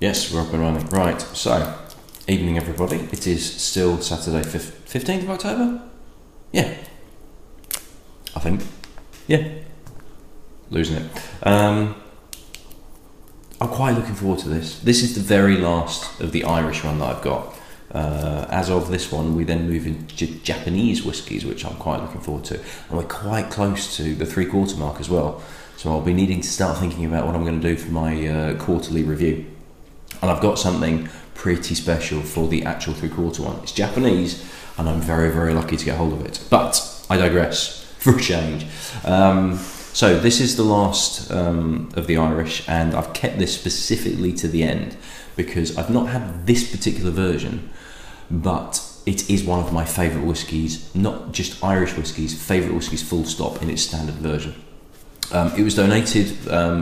Yes, we're up and running. Right, so, evening everybody. It is still Saturday, 15th of October? Yeah. I think. Yeah. Losing it. I'm quite looking forward to this. This is the very last of the Irish one that I've got. As of this one, we then move into Japanese whiskies, which I'm quite looking forward to. And we're quite close to the 3/4 mark as well. So I'll be needing to start thinking about what I'm going to do for my quarterly review. And I've got something pretty special for the actual 3/4 one. It's Japanese, and I'm very, very lucky to get hold of it. But I digress, for a change. So this is the last of the Irish, and I've kept this specifically to the end because I've not had this particular version, but it is one of my favourite whiskies, not just Irish whiskies, favourite whiskies full stop in its standard version. It was donated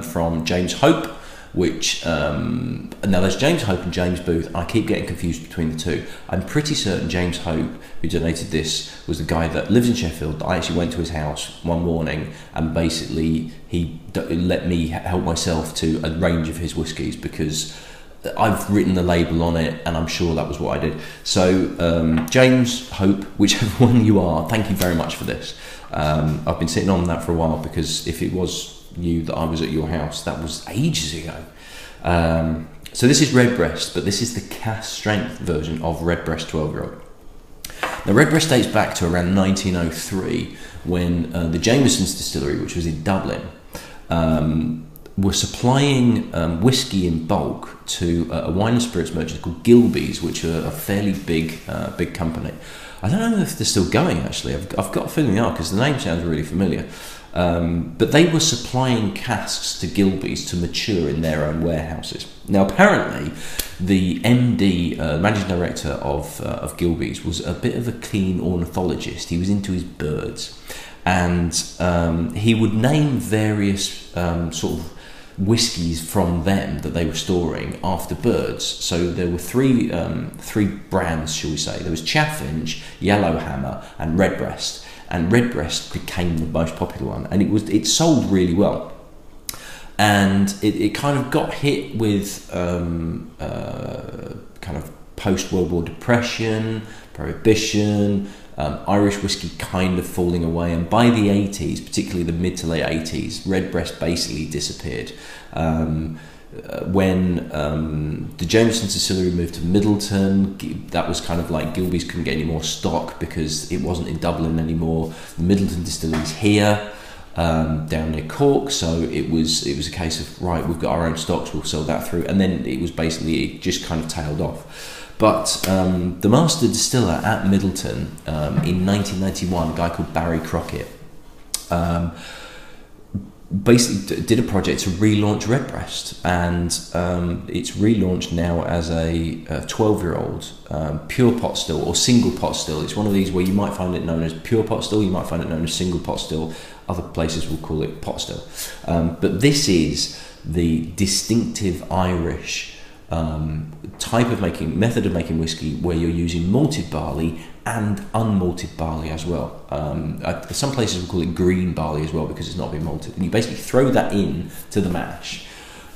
from James Hope, which, now there's James Hope and James Booth, and I keep getting confused between the two. I'm pretty certain James Hope, who donated this, was the guy that lives in Sheffield. I actually went to his house one morning, and basically he let me help myself to a range of his whiskies, because I've written the label on it, and I'm sure that was what I did. So James Hope, whichever one you are, thank you very much for this. I've been sitting on that for a while, because if it was you that I was at your house, that was ages ago. So this is Redbreast, but this is the cask strength version of Redbreast 12-year-old. Now Redbreast dates back to around 1903, when the Jameson's Distillery, which was in Dublin, were supplying whiskey in bulk to a wine and spirits merchant called Gilbey's, which are a fairly big company. I don't know if they're still going, actually. I've got a feeling they are, because the name sounds really familiar. But they were supplying casks to Gilbey's to mature in their own warehouses. Now, apparently, the MD, managing director of Gilbey's, was a bit of a keen ornithologist. He was into his birds, and he would name various sort of whiskies from them that they were storing after birds. So there were three brands, shall we say. There was Chaffinch, Yellowhammer, and Redbreast. And Redbreast became the most popular one, and it sold really well. And it kind of got hit with kind of post-World War depression, prohibition, Irish whiskey kind of falling away, and by the 80s, particularly the mid to late 80s, Redbreast basically disappeared. When the Jameson's Distillery moved to Midleton, that was kind of like Gilbey's couldn't get any more stock because it wasn't in Dublin anymore. The Midleton Distillery is here, down near Cork, so it was a case of, right, we've got our own stocks, we'll sell that through, and then it just kind of tailed off. But the master distiller at Midleton in 1991, a guy called Barry Crockett, basically did a project to relaunch Redbreast, and it's relaunched now as a 12-year-old pure pot still or single pot still. It's one of these where you might find it known as pure pot still, you might find it known as single pot still. Other places will call it pot still. But this is the distinctive Irish method of making whiskey, where you're using malted barley and unmalted barley as well. Some places will call it green barley as well, because it's not been malted, and you basically throw that in to the mash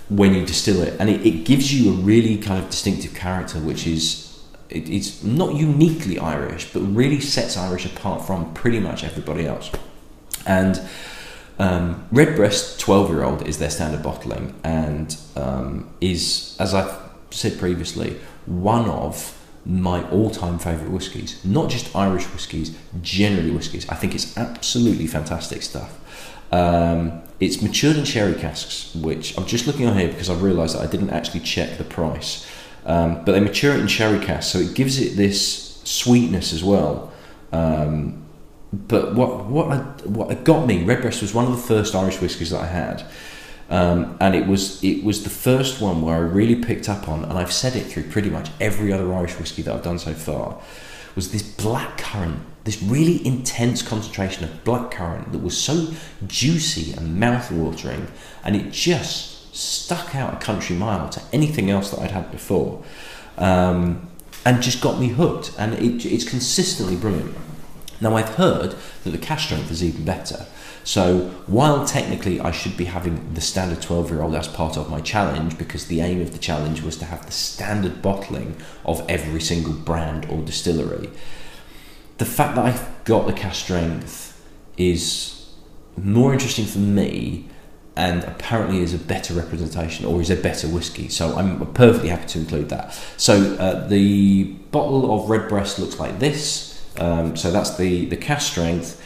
when you distill it, and it gives you a really kind of distinctive character, which is it's not uniquely Irish, but really sets Irish apart from pretty much everybody else. And Redbreast 12-year-old is their standard bottling, and is, as I've said previously, one of my all-time favourite whiskies. Not just Irish whiskies, generally whiskies. I think it's absolutely fantastic stuff. It's matured in sherry casks, which I'm just looking on here because I've realised that I didn't actually check the price. But they mature it in sherry casks, so it gives it this sweetness as well. But what got me, Redbreast was one of the first Irish whiskies that I had. And it was the first one where I really picked up on, and I've said it through pretty much every other Irish whiskey that I've done so far, was this blackcurrant, this really intense concentration of blackcurrant that was so juicy and mouth-watering, and it just stuck out a country mile to anything else that I'd had before, and just got me hooked, and it's consistently brilliant. Now, I've heard that the cask strength is even better. So while technically I should be having the standard 12-year-old as part of my challenge, because the aim of the challenge was to have the standard bottling of every single brand or distillery, the fact that I've got the cask strength is more interesting for me, and apparently is a better representation, or is a better whiskey. So I'm perfectly happy to include that. So the bottle of Redbreast looks like this. So that's the cask strength.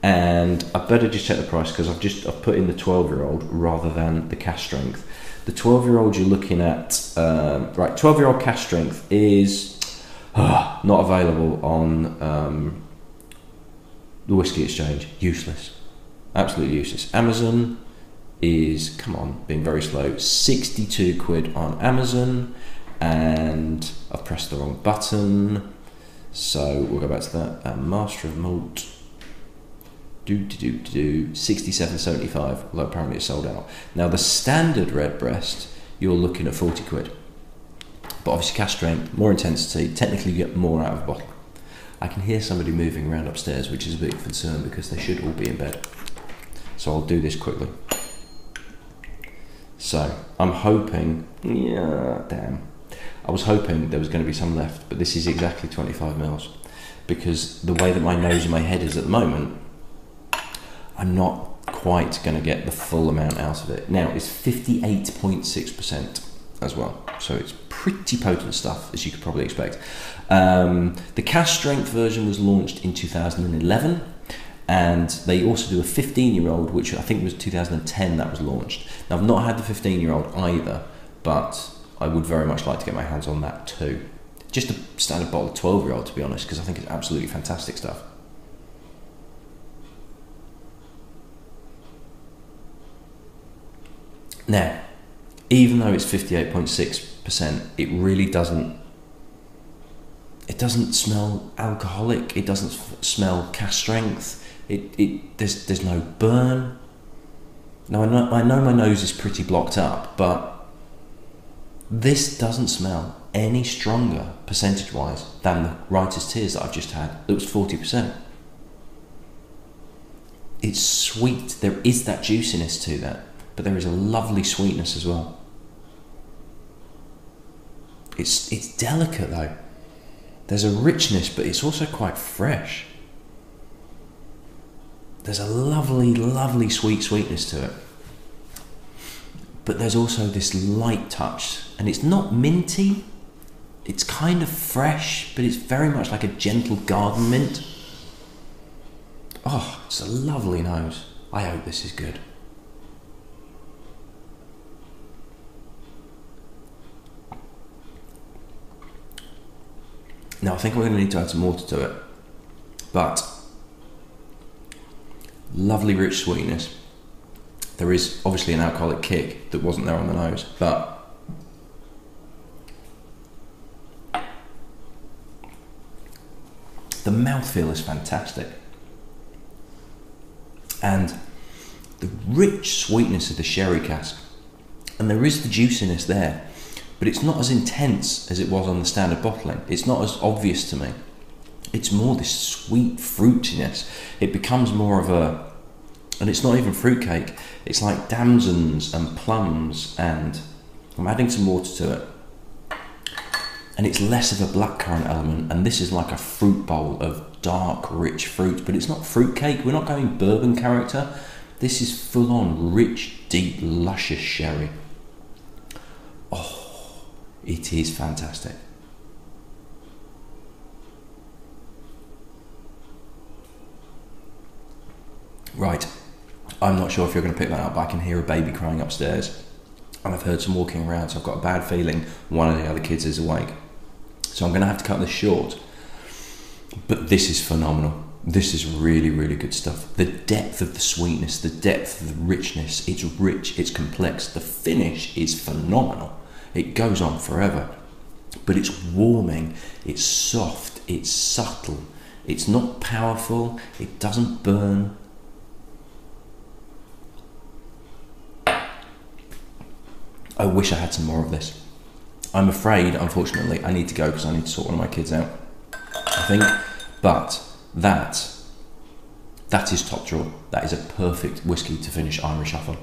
And I better just check the price, because I've put in the 12-year-old rather than the cask strength. The 12-year-old you're looking at, right, 12-year-old cask strength is not available on the Whiskey Exchange. Useless, absolutely useless. Amazon is, come on, being very slow, 62 quid on Amazon, and I've pressed the wrong button, so we'll go back to that. Master of Malt, 67.75, although apparently it's sold out. Now the standard Redbreast, you're looking at 40 quid, but obviously cask strength, more intensity, technically you get more out of a bottle. I can hear somebody moving around upstairs, which is a bit of concern because they should all be in bed, so I'll do this quickly. So I'm hoping, yeah, damn, I was hoping there was going to be some left, but this is exactly 25 mils, because the way that my nose and my head is at the moment, I'm not quite going to get the full amount out of it. Now it's 58.6% as well, so it's pretty potent stuff, as you could probably expect. The cask strength version was launched in 2011, and they also do a 15-year-old, which I think was 2010 that was launched. Now I've not had the 15-year-old either, but I would very much like to get my hands on that too. Just a standard bottle of 12-year-old, to be honest, because I think it's absolutely fantastic stuff. Now, even though it's 58.6%, it really doesn't smell alcoholic, it doesn't smell cask strength, there's no burn. Now I know my nose is pretty blocked up, but this doesn't smell any stronger percentage-wise than the Writer's Tears that I've just had. That was 40%. It's sweet, there is that juiciness to that, but there is a lovely sweetness as well. It's delicate though. There's a richness, but it's also quite fresh. There's a lovely, lovely sweetness to it. But there's also this light touch, and it's not minty. It's kind of fresh, but it's very much like a gentle garden mint. Oh, it's a lovely nose. I hope this is good. Now I think we're going to need to add some water to it, but lovely rich sweetness. There is obviously an alcoholic kick that wasn't there on the nose, but the mouthfeel is fantastic. And the rich sweetness of the sherry cask, and there is the juiciness there, but it's not as intense as it was on the standard bottling. It's not as obvious to me. It's more this sweet fruitiness. It becomes more of a, and it's not even fruitcake, it's like damsons and plums, and I'm adding some water to it. And it's less of a blackcurrant element, and this is like a fruit bowl of dark, rich fruit, but it's not fruitcake. We're not going bourbon character. This is full on rich, deep, luscious sherry. Oh, it is fantastic. Right, I'm not sure if you're going to pick that up, but I can hear a baby crying upstairs, and I've heard some walking around, so I've got a bad feeling one of the other kids is awake. So I'm going to have to cut this short. But this is phenomenal. This is really, really good stuff. The depth of the sweetness, the depth of the richness, it's rich, it's complex. The finish is phenomenal. It goes on forever. But it's warming, it's soft, it's subtle. It's not powerful, it doesn't burn. I wish I had some more of this. I'm afraid, unfortunately, I need to go because I need to sort one of my kids out, I think. But that that is top drawer. That is a perfect whiskey to finish Irish off on,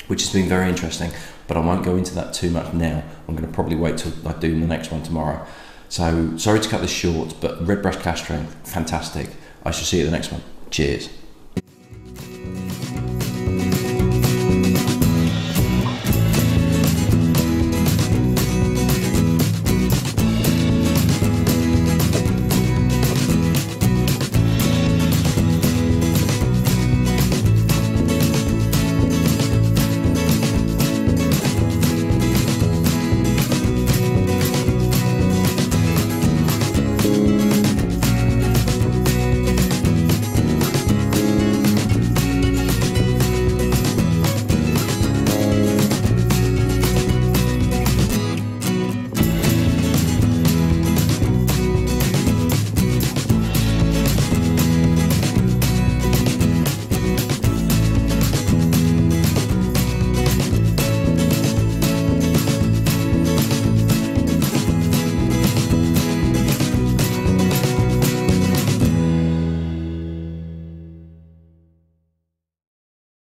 which has been very interesting, but I won't go into that too much now. I'm going to probably wait till I do the next one tomorrow. So sorry to cut this short, but Redbreast cask strength, fantastic. I shall see you at the next one. Cheers.